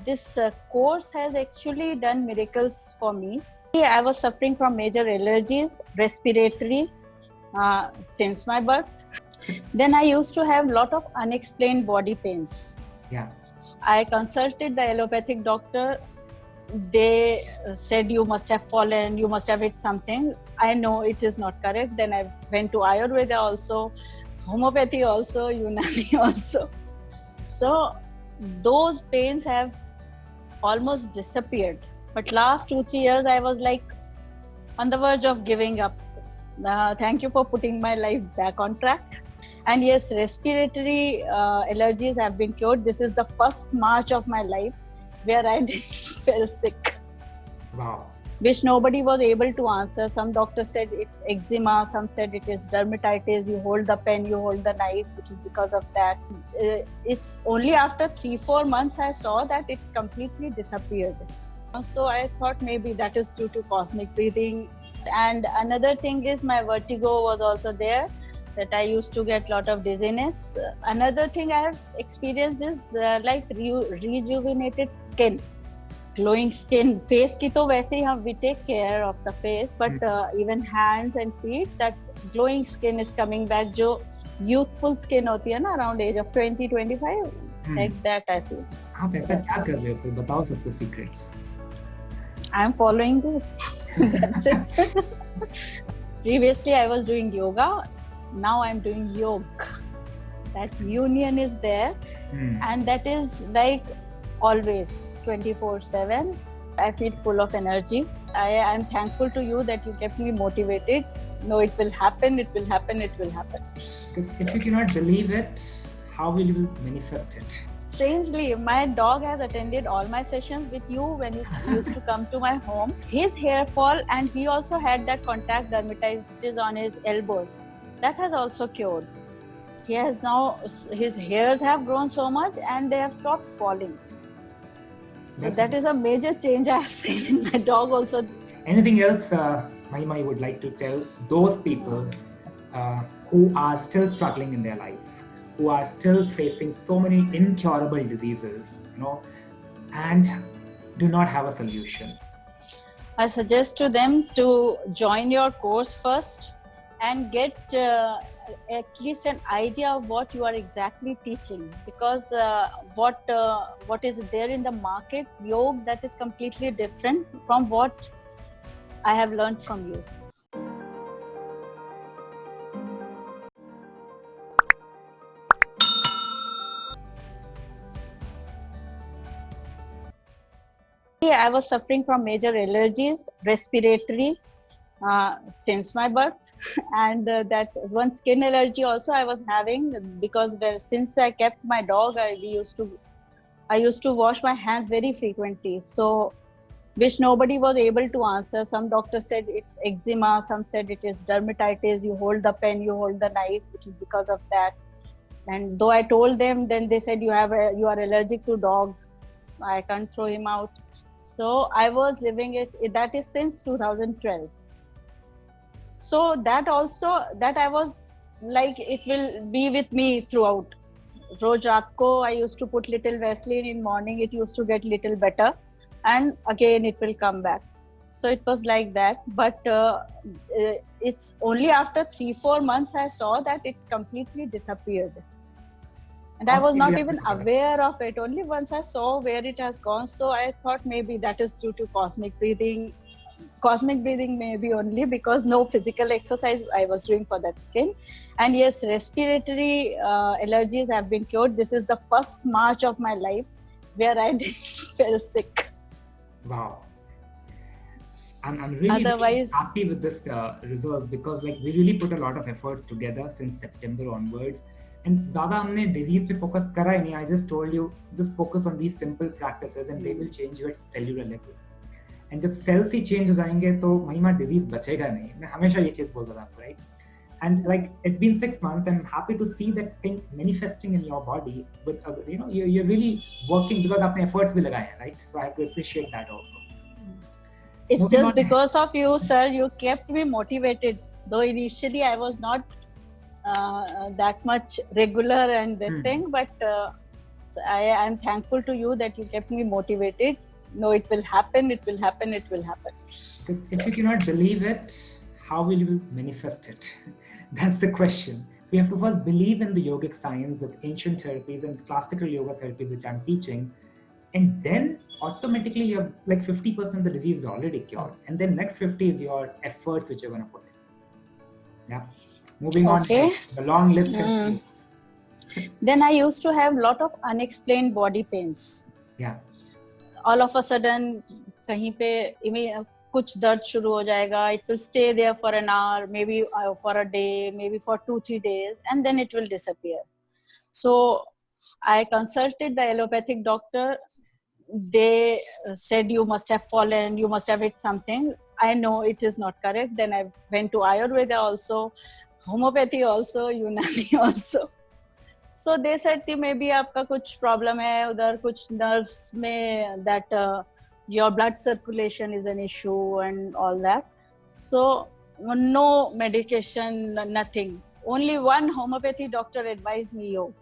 this course has actually done miracles for me. I was suffering from major allergies, respiratory, since my birth. Then I used to have a lot of unexplained body pains. Yeah. I consulted the allopathic doctor. They said you must have fallen, you must have hit something. I know it is not correct. Then I went to Ayurveda also, homeopathy also, Unani also. So those pains have almost disappeared. But last 2-3 years, I was like on the verge of giving up. Thank you for putting my life back on track. And yes, respiratory allergies have been cured. This is the first March of my life where I didn't feel sick. Wow. Which nobody was able to answer. Some doctors said it's eczema, some said it is dermatitis, you hold the pen, you hold the knife, which is because of that. It's only after 3-4 months I saw that it completely disappeared. So I thought maybe that is due to cosmic breathing. And another thing is my vertigo was also there, that I used to get a lot of dizziness. Another thing I have experienced is rejuvenated skin. Glowing skin. Face ki to वैसे ही हम we take care of the face, but even hands and feet, that glowing skin is coming back. जो youthful skin होती है ना around age of 20-25, like that I feel. आप ऐसा क्या कर रहे हो? फिर बताओ सबको secrets. I am following it. That's it. Previously I was doing yoga. Now I am doing yoga. That union is there, and that is like always 24/7. I feel full of energy. I am thankful to you that you kept me motivated. No, it will happen, it will happen, it will happen. If you cannot believe it, how will you manifest it? Strangely, my dog has attended all my sessions with you when you used to come to my home. His hair fall, and he also had that contact dermatitis on his elbows. That has also cured. He has now, his hairs have grown so much and they have stopped falling. So that is a major change I have seen in my dog also. Anything else, Mahima, you would like to tell those people who are still struggling in their life, who are still facing so many incurable diseases, and do not have a solution? I suggest to them to join your course first and get at least an idea of what you are exactly teaching, because what is there in the market, yoga, that is completely different from what I have learned from you. I was suffering from major allergies, respiratory, since my birth, and that one skin allergy also I was having, because since I kept my dog, I used to wash my hands very frequently. So, which nobody was able to answer. Some doctors said it's eczema, some said it is dermatitis. You hold the pen, you hold the knife, which is because of that. And though I told them, then they said you are allergic to dogs. I can't throw him out. So I was living it. That is since 2012. So that I was like, it will be with me throughout. Roj raat ko I used to put little Vaseline, in morning it used to get little better, and again it will come back. So it was like that. But it's only after 3-4 months I saw that it completely disappeared. And I was not even aware of it. Only once I saw where it has gone. So I thought maybe that is due to cosmic breathing. Cosmic breathing maybe only because no physical exercise I was doing for that skin. And yes, respiratory allergies have been cured. This is the first March of my life where I didn't feel sick. Wow. I'm really happy with this results, because we really put a lot of effort together since September onwards. And ज़्यादा हमने disease पे focus करा ही नहीं. I just told you, just focus on these simple practices and they will change you at cellular level. And जब cells ही change हो जाएंगे तो महिमा disease बचेगा नहीं. मैं हमेशा ये चीज़ बोलता था आपको, right? And it's been 6 months, and I'm happy to see that thing manifesting in your body. With you're really working because आपने efforts भी लगाए हैं, right? So I have to appreciate that also. It's just because of you, sir. You kept me motivated. Though initially I was not that much regular and this thing, but I'm thankful to you that you kept me motivated. No, it will happen, it will happen, it will happen. If you cannot believe it, how will you manifest it? That's the question. We have to first believe in the yogic science of ancient therapies and classical yoga therapies, which I'm teaching. And then automatically you have like 50% of the disease is already cured. And then next 50 is your efforts which you're going to put in. Yeah. Moving on, the long list has Then I used to have a lot of unexplained body pains. Yeah. All of a sudden, कहीं पे कुछ दर्द शुरू हो जाएगा. It will stay there for an hour, maybe for a day, maybe for 2-3 days, and then it will disappear. So I consulted the allopathic doctor. They said you must have fallen, you must have hit something. I know it is not correct. Then I went to Ayurveda also, homeopathy also, Unani also. So they said कि maybe आपका कुछ problem है उधर कुछ nerves में that your blood circulation is an issue and all that. So no medication, nothing. Only one homeopathy doctor advised me yoga.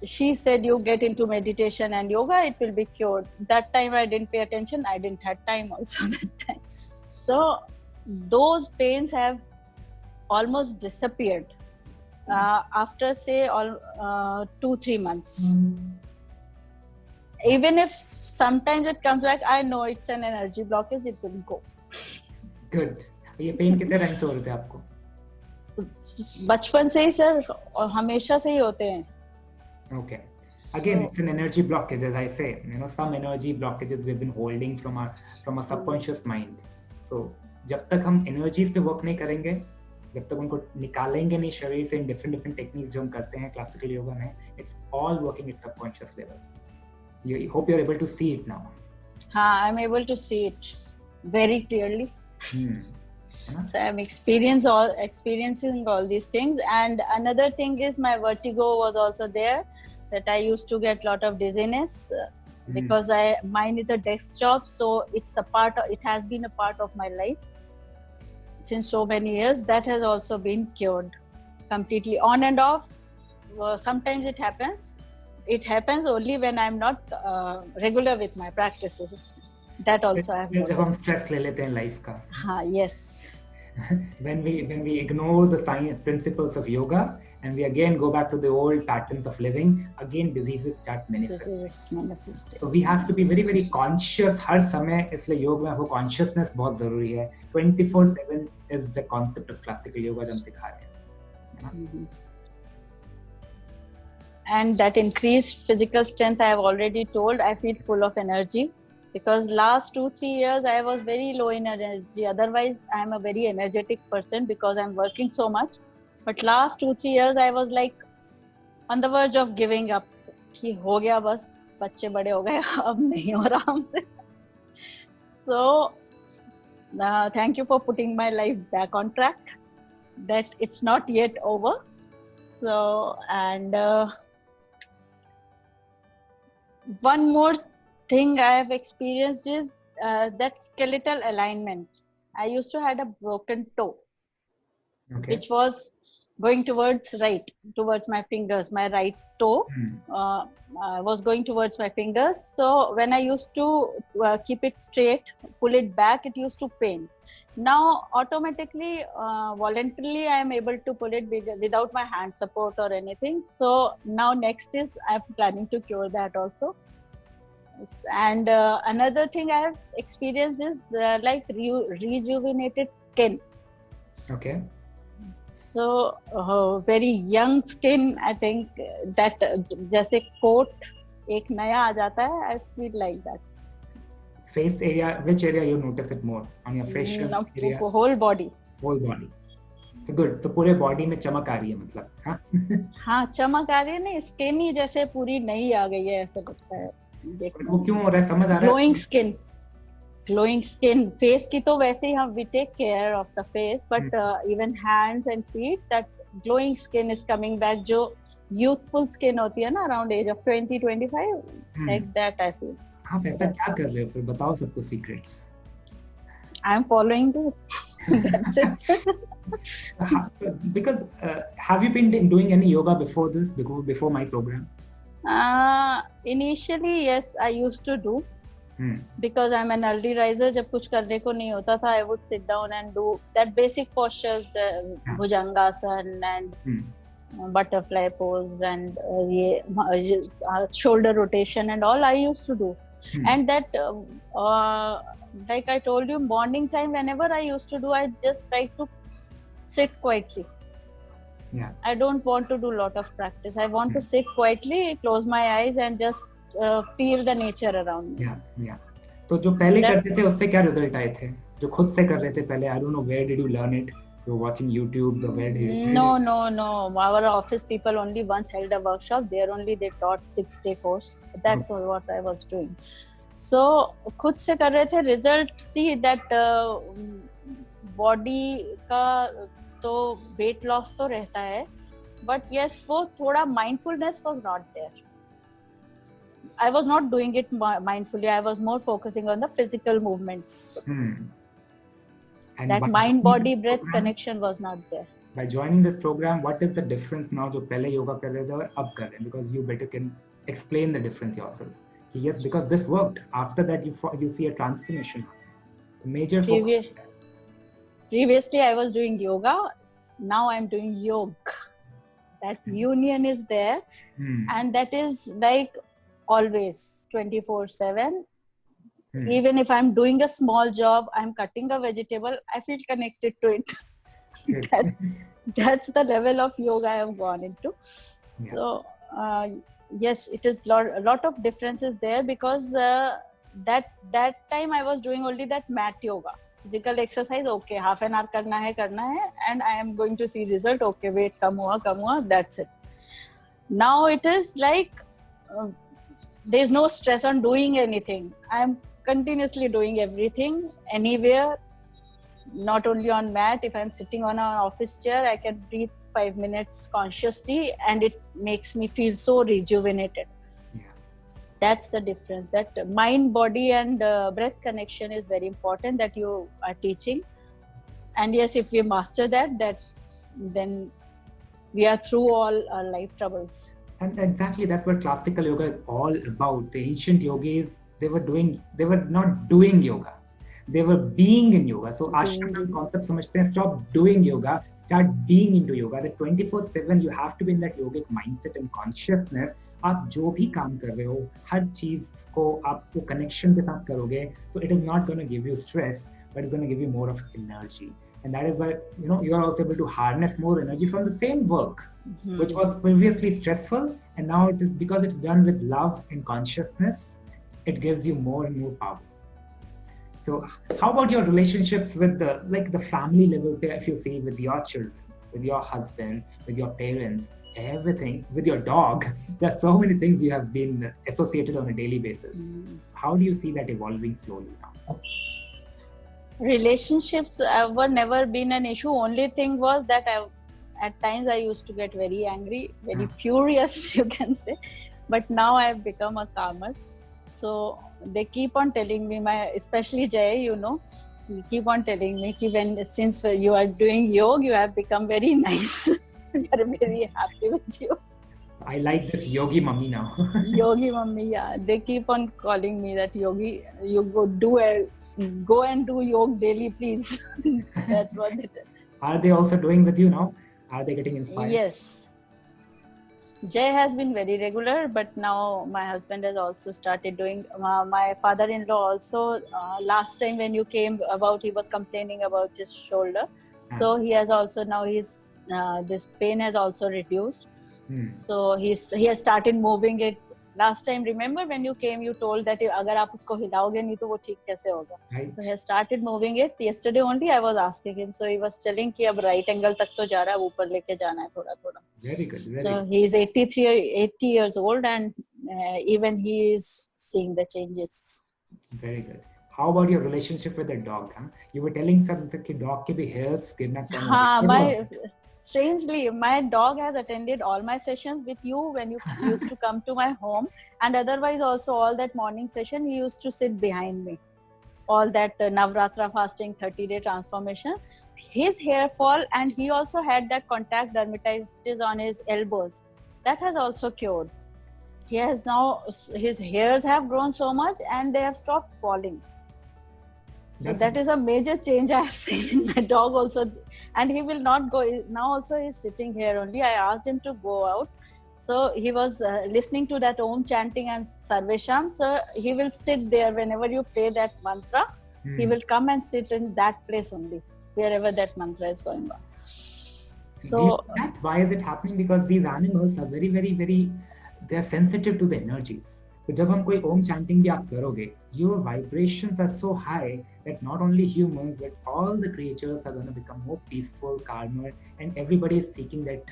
She said you get into meditation and yoga, it will be cured. That time I didn't pay attention. I didn't have time also that time. So those pains have almost disappeared after say 2-3 months. Even if sometimes it comes back, I know it's an energy blockage, it will go. Good. ये pen कितने time से हो रहे थे आपको? बचपन से ही sir और हमेशा से ही होते हैं. Okay. Again, it's an energy blockage, as I say. Some energy blockages we've been holding from our subconscious mind. So, जब तक हम energies पे work नहीं करेंगे, जब तक उनको निकालेंगे नहीं शरीर से, in different techniques जो हम करते हैं classical yoga में, it's all working at subconscious level. You hope you're able to see it now. I'm able to see it very clearly. So I'm experiencing all these things. And another thing is my vertigo was also there, that I used to get a lot of dizziness because mine is a desk job. So it has been a part of my life since so many years. That has also been cured completely, on and off. Sometimes it happens. It happens only when I'm not regular with my practices. That also I have noticed. जब हम stress ले लेते हैं life का. Yes. When we ignore the science principles of yoga and we again go back to the old patterns of living, again diseases start manifesting. So we have to be very very conscious हर समय. इसलिए योग में आपको consciousness बहुत जरूरी है. 24/7 is the concept of classical yoga जो हम सिखा रहे हैं. And that increased physical strength, I have already told. I feel full of energy. Because last 2-3 years I was very low in energy. Otherwise I am a very energetic person because I'm working so much. But last 2-3 years I was like on the verge of giving up. कि हो गया बस, बच्चे बड़े हो गए, अब नहीं हो रहा हमसे. So thank you for putting my life back on track. That it's not yet over. So and one more thing I have experienced is that skeletal alignment. I used to have a broken toe, which was going towards my fingers. My right toe was going towards my fingers. So when I used to keep it straight, pull it back, it used to pain. Now automatically, voluntarily, I am able to pull it without my hand support or anything. So now next is I'm planning to cure that also. And another thing I have experienced is like rejuvenated skin. Okay. So very young skin. I think that जैसे coat एक नया आ जाता है. I feel like that. Face area, which area you notice it more? On your facial area? Whole body. Whole body. So good. तो पूरे body में चमक आ रही है मतलब, हाँ? हाँ, चमक आ रही है. नहीं, skin ही जैसे पूरी नई आ गई है ऐसा लगता है. वो क्यों हो रहा है, समझ आ रहा है? Glowing skin. Face की तो वैसे ही हम we take care of the face, but even hands and feet, that glowing skin is coming back. जो youthful skin होती है ना, around age of 20-25, like that I feel. आप ऐसा क्या कर रहे हो फिर, बताओ सबको secrets. I'm following that. That's it. Because have you been doing any yoga before this, before my program? Initially, yes, I used to do. Because I'm an early riser, जब कुछ करने को नहीं होता था, I would sit down and do that basic postures, Bhujangasana and butterfly pose and shoulder rotation and all I used to do. And that, like I told you, morning time, whenever I used to do, I just try to sit quietly. Yeah. I don't want to do a lot of practice. I want to sit quietly, close my eyes and just feel the nature around me. Yeah. तो जो पहले करते थे उससे क्या result आए थे? जो खुद से कर रहे थे पहले, I don't know where did you learn it? You were watching YouTube, the where did you? No. Our office people only once held a workshop. There only they taught 6-day course. That's what I was doing. So खुद से कर रहे थे. Result, see that body का तो weight loss तो रहता है, but yes, वो थोड़ा mindfulness was not there. I was not doing it mindfully. I was more focusing on the physical movements. And that mind-body breath connection was not there. By joining this program, what is the difference now? जो पहले योगा कर रहे थे और अब कर रहे हैं, because you better can explain the difference yourself. Yes, because this worked. After that, you see a transformation. The major Previously, I was doing yoga. Now I'm doing yoga. That union is there, and that is like always 24/7. Even if I'm doing a small job, I'm cutting a vegetable, I feel connected to it. That's the level of yoga I have gone into. Yeah. So yes, it is a lot of differences there, because that time I was doing only that mat yoga, physical exercise. Okay, half an hour करना है, and I am going to see result. Okay, weight कम हुआ, that's it. Now it is like there is no stress on doing anything. I am continuously doing everything, anywhere, not only on mat. If I'm sitting on an office chair, I can breathe 5 minutes consciously, and it makes me feel so rejuvenated. Yeah. That's the difference. That mind, body and breath connection is very important that you are teaching. And yes, if we master that, then we are through all our life troubles. And exactly, that's what classical yoga is all about. The ancient yogis, they were not doing yoga, they were being in yoga. So ashram concept समझते हैं, stop doing yoga, start being into yoga. That 24/7 you have to be in that yogic mindset and consciousness. आप जो भी काम कर रहे हो, हर चीज को आपको connection के साथ करोगे, so it is not going to give you stress, but it's going to give you more of energy. And that is why, you are also able to harness more energy from the same work, which was previously stressful, and now it is, because it's done with love and consciousness, it gives you more and more power. So how about your relationships with the family level, if you see, with your children, with your husband, with your parents, everything, with your dog? There are so many things you have been associated on a daily basis. How do you see that evolving slowly now? Relationships were never been an issue. Only thing was that at times I used to get very angry, very furious, you can say. But now I have become a calmer. So they keep on telling me, especially Jay, he keep on telling me, since you are doing yoga, you have become very nice. We are very happy with you. I like this yogi mummy now. Yogi mummy, yeah. They keep on calling me that yogi. You go and do yoga daily, please. That's what they tell. Are they also doing with you now? Are they getting inspired? Yes. Jay has been very regular, but now my husband has also started doing. My father-in-law also, last time when you came he was complaining about his shoulder. So he has also, now this pain has also reduced. So he has started moving it. Last time, remember when you came, you told that अगर आप उसको हिलाओगे नहीं तो वो ठीक कैसे होगा? Right. So he has started moving it. Yesterday only I was asking him. So he was telling कि अब right angle तक तो जा रहा है, ऊपर लेके जाना है थोड़ा. Very good. So he is 80 years old, and even he is seeing the changes. Very good. How about your relationship with the dog? Huh? You were telling something that dog के भी hairs गिरना चाहिए. Strangely, my dog has attended all my sessions with you when you used to come to my home, and otherwise also all that morning session he used to sit behind me. all that Navratra fasting, 30-day transformation, his hair fall, and he also had that contact dermatitis on his elbows. That has also cured. He has now, his hairs have grown so much and they have stopped falling. So that is a major change I have seen in my dog also. And he will not go, now also he's sitting here only. I asked him to go out. So he was listening to that Om chanting and Sarvesham. So he will sit there whenever you play that mantra. He will come and sit in that place only, wherever that mantra is going on. So why is it happening? Because these animals are very, very, very, they are sensitive to the energies. So जब हम कोई Om chanting भी आप करोगे, your vibrations are so high that not only humans but all the creatures are going to become more peaceful, calmer, and everybody is seeking that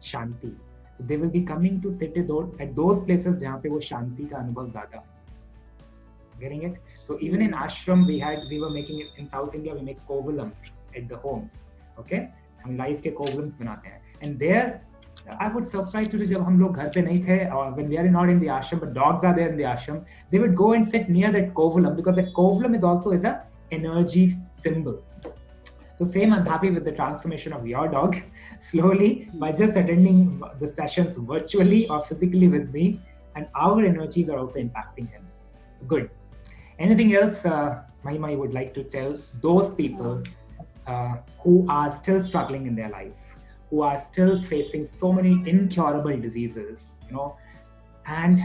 shanti. So they will be coming to sit at those places जहाँ पे वो शांति का अनुभव ज़्यादा. Getting it? So even in ashram we were making it in South India, we make kovalams at the homes. Okay? हम life के कोवलम्स बनाते हैं. And there I would surprise you जब हम लोग घर पे नहीं थे, or when we are not in the ashram but dogs are there in the ashram, they would go and sit near that kovalam because that kovalam is also is a energy symbol. So same, I'm happy with the transformation of your dog. Slowly, by just attending the sessions virtually or physically with me, and our energies are also impacting him. Good. Anything else, Mahima, you would like to tell those people who are still struggling in their life, who are still facing so many incurable diseases, and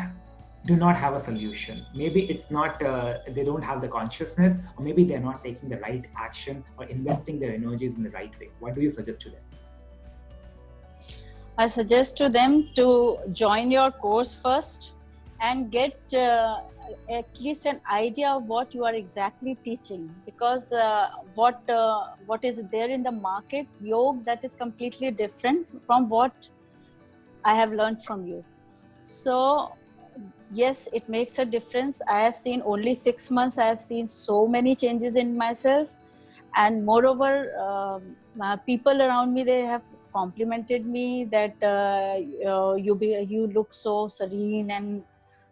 do not have a solution? Maybe it's not, they don't have the consciousness, or maybe they're not taking the right action or investing their energies in the right way. What do you suggest to them? I suggest to them to join your course first and get at least an idea of what you are exactly teaching, because what is there in the market, yoga, that is completely different from what I have learned from you. So yes, it makes a difference. I have seen only 6 months, I have seen so many changes in myself, and moreover people around me, they have complimented me that you look so serene and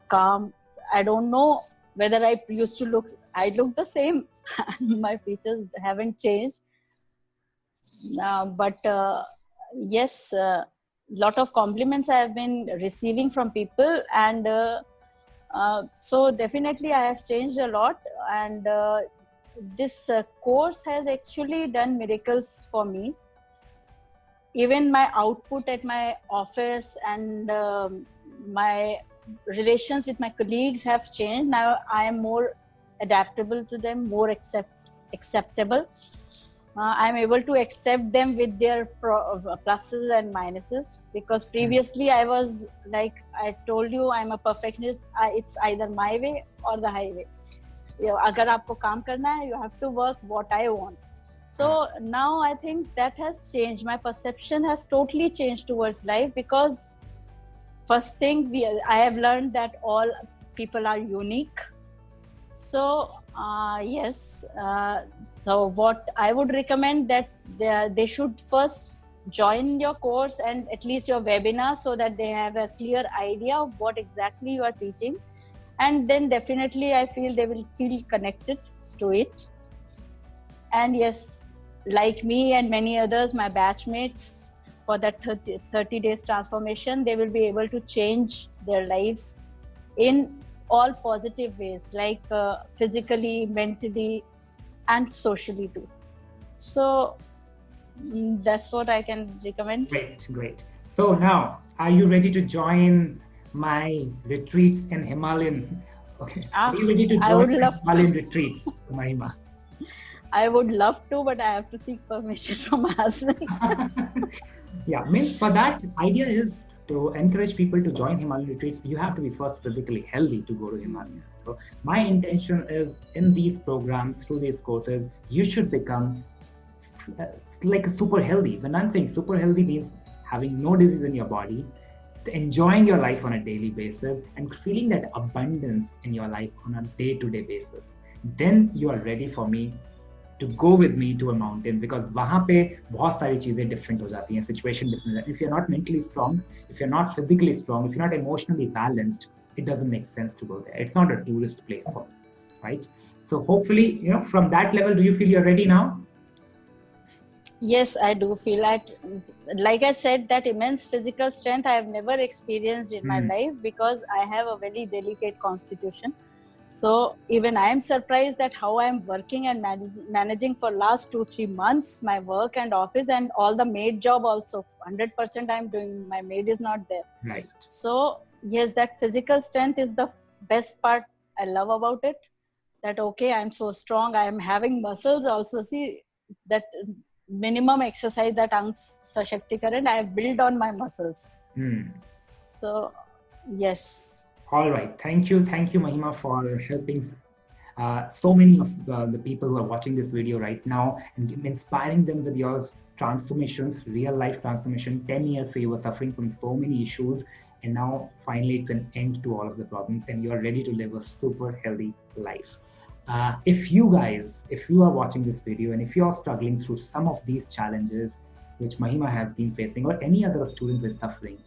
calm. I don't know whether I used to look, I look the same. My features haven't changed. But yes, lot of compliments I have been receiving from people, and so definitely I have changed a lot. And this course has actually done miracles for me. Even my output at my office and my relations with my colleagues have changed. Now I am more adaptable to them, more acceptable. I'm able to accept them with their pluses and minuses, because previously I was like, I told you, I'm a perfectionist. It's either my way or the highway. Agar aapko kaam karna hai, you have to work what I want. So now I think that has changed. My perception has totally changed towards life, because first thing, I have learned that all people are unique. So yes, so what I would recommend, that they should first join your course and at least your webinar, so that they have a clear idea of what exactly you are teaching. And then definitely I feel they will feel connected to it. And yes, like me and many others, my batchmates, for that 30 days transformation, they will be able to change their lives in all positive ways, like physically, mentally, and socially too. So that's what I can recommend. Great. So now, are you ready to join my retreats in Himalayan? Okay. Are you ready to join Himalayan retreats, Mahima? I would love to, but I have to seek permission from my husband. Yeah, means for that, idea is to encourage people to join Himalayan retreats. You have to be first physically healthy to go to Himalaya. So my intention is, in these programs, through these courses, you should become like super healthy. When I'm saying super healthy, means having no disease in your body, enjoying your life on a daily basis, and feeling that abundance in your life on a day-to-day basis. Then you are ready for me to go with me to a mountain, because वहाँ पे बहुत सारी चीजें different हो जाती हैं, situation different. If you're not mentally strong, if you're not physically strong, if you're not emotionally balanced, it doesn't make sense to go there. It's not a tourist place for me, right? So hopefully, from that level, do you feel you're ready now? Yes, I do feel like I said, that immense physical strength I have never experienced in my life, because I have a very delicate constitution. So even I am surprised that how I am working and managing for last 2-3 months, my work and office and all the maid job also. 100% I'm doing. My maid is not there. Right. So yes, that physical strength is the best part I love about it. That okay, I'm so strong. I am having muscles also. See that minimum exercise, that Ang Sashakti-karan, I have built on my muscles. So yes. All right. Thank you, Mahima, for helping so many of the people who are watching this video right now and inspiring them with your transformations, real life transformation. 10 years, so you were suffering from so many issues, and now finally it's an end to all of the problems, and you are ready to live a super healthy life. If you are watching this video and if you are struggling through some of these challenges which Mahima has been facing, or any other student who is suffering,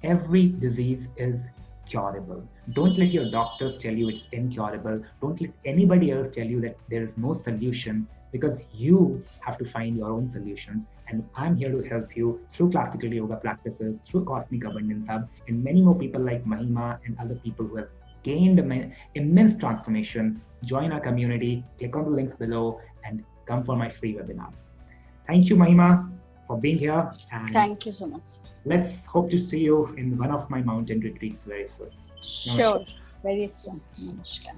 every disease is curable. Don't let your doctors tell you it's incurable. Don't let anybody else tell you that there is no solution, because you have to find your own solutions. And I'm here to help you through classical yoga practices, through Cosmic Abundance Hub, and many more people like Mahima and other people who have gained immense transformation. Join our community, click on the links below, and come for my free webinar. Thank you, Mahima, for being here. And thank you so much. Let's hope to see you in one of my mountain retreats very soon. Sure, very soon. Namaskar.